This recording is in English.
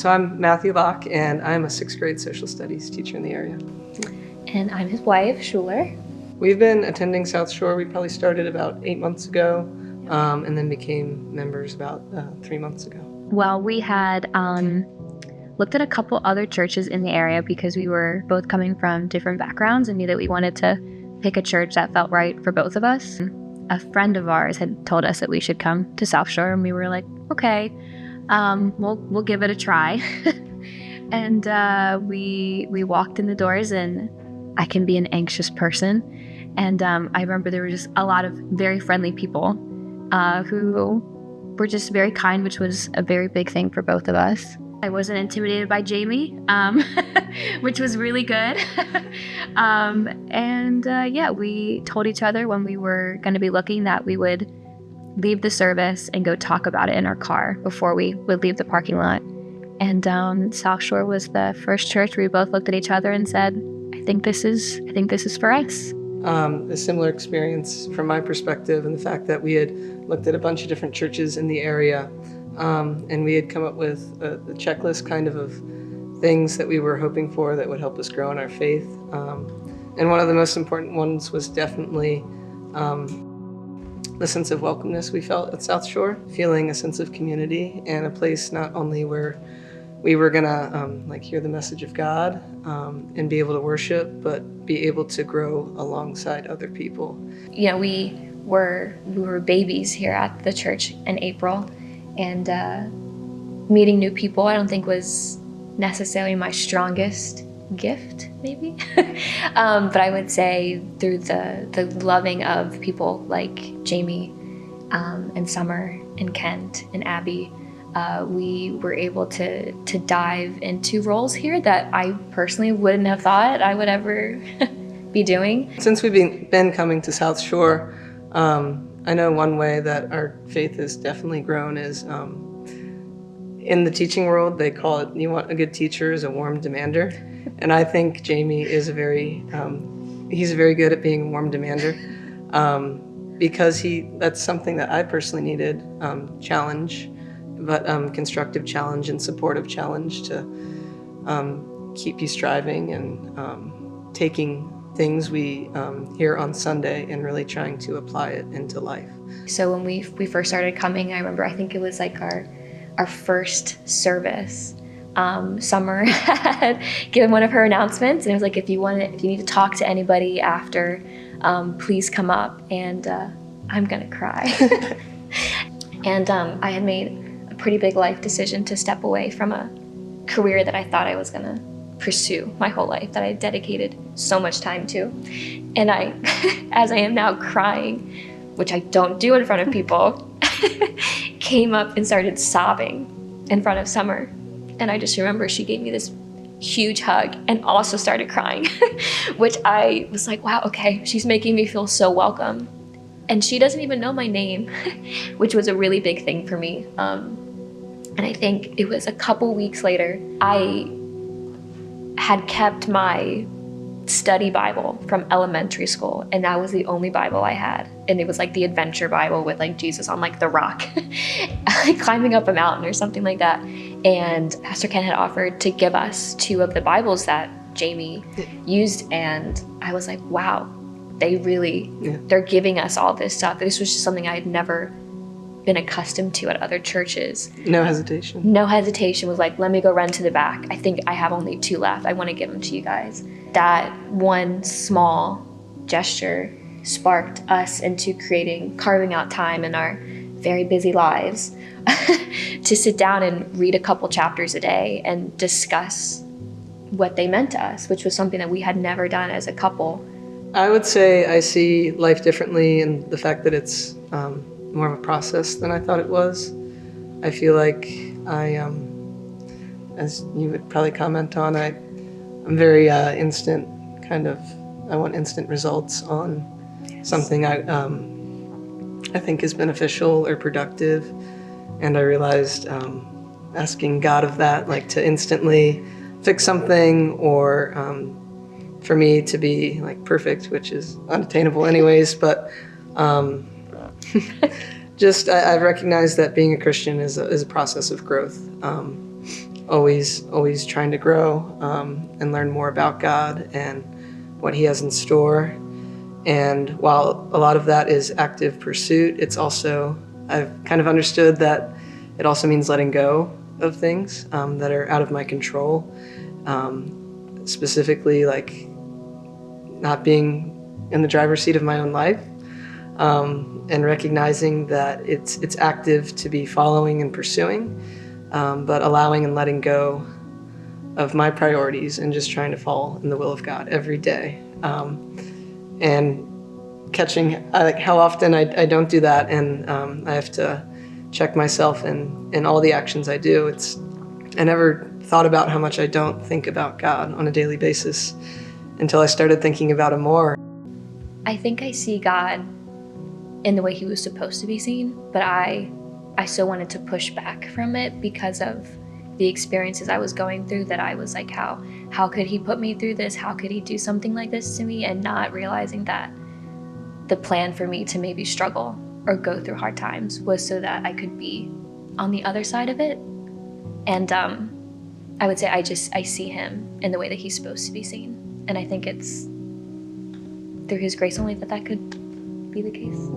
So I'm Matthew Locke, and I'm a 6th grade social studies teacher in the area. And I'm his wife, Schuyler. We've been attending South Shore. We probably started about 8 months ago, and then became members about 3 months ago. Well, we had looked at a couple other churches in the area because we were both coming from different backgrounds and knew that we wanted to pick a church that felt right for both of us. A friend of ours had told us that we should come to South Shore, and we were like, okay, we'll give it a try. And we walked in the doors, and I can be an anxious person. And I remember there were just a lot of very friendly people who were just very kind, which was a very big thing for both of us. I wasn't intimidated by Jamie, which was really good. We told each other when we were going to be looking that we would leave the service and go talk about it in our car before we would leave the parking lot. And South Shore was the first church where we both looked at each other and said, I think this is for us. A similar experience from my perspective, and the fact that we had looked at a bunch of different churches in the area, and we had come up with a checklist kind of things that we were hoping for that would help us grow in our faith. And one of the most important ones was definitely the sense of welcomeness we felt at South Shore, feeling a sense of community and a place not only where we were gonna hear the message of God and be able to worship, but be able to grow alongside other people. You know, we were babies here at the church in April, and meeting new people I don't think was necessarily my strongest gift, maybe. But I would say through the loving of people like Jamie and Summer and Kent and Abby, we were able to dive into roles here that I personally wouldn't have thought I would ever be doing. Since we've been coming to South Shore, I know one way that our faith has definitely grown is in the teaching world, they call it, you want a good teacher is a warm demander. And I think Jamie is he's very good at being a warm demander because that's something that I personally needed, challenge, but constructive challenge and supportive challenge to keep you striving and taking things we hear on Sunday and really trying to apply it into life. So when we first started coming, I remember, I think it was like our first service. Summer had given one of her announcements, and it was like, if you need to talk to anybody after, please come up. And I'm gonna cry. And I had made a pretty big life decision to step away from a career that I thought I was gonna pursue my whole life, that I dedicated so much time to. And I, as I am now crying, which I don't do in front of people, came up and started sobbing in front of Summer. And I just remember she gave me this huge hug and also started crying, which I was like, wow, okay, she's making me feel so welcome. And she doesn't even know my name, which was a really big thing for me. And I think it was a couple weeks later, I had kept my study Bible from elementary school, and that was the only Bible I had. And it was like the adventure Bible with like Jesus on like the rock, like climbing up a mountain or something like that. And Pastor Ken had offered to give us 2 of the Bibles that Jamie used, and I was like, wow, they're giving us all this stuff. This was just something I had never been accustomed to at other churches. No hesitation. No hesitation. Was like, let me go run to the back. I think I have only 2 left. I want to give them to you guys. That one small gesture sparked us into carving out time in our very busy lives to sit down and read a couple chapters a day and discuss what they meant to us, which was something that we had never done as a couple. I would say I see life differently in the fact that it's more of a process than I thought it was. I feel like as you would probably comment on, I'm very instant I want instant results on something I think is beneficial or productive. And I realized asking God of that, like to instantly fix something, or for me to be like perfect, which is unattainable anyways, but I've recognized that being a Christian is a process of growth. always trying to grow and learn more about God and what He has in store. And while a lot of that is active pursuit, it's also, I've kind of understood that it also means letting go of things that are out of my control. Specifically, like not being in the driver's seat of my own life, and recognizing that it's active to be following and pursuing, but allowing and letting go of my priorities and just trying to fall in the will of God every day. And catching like how often I don't do that, and I have to check myself in all the actions I do. I never thought about how much I don't think about God on a daily basis until I started thinking about Him more. I think I see God in the way He was supposed to be seen, but I still wanted to push back from it because of the experiences I was going through, that I was like, how could He put me through this? How could He do something like this to me? And not realizing that the plan for me to maybe struggle or go through hard times was so that I could be on the other side of it. And I would say I see Him in the way that He's supposed to be seen. And I think it's through His grace only that could be the case.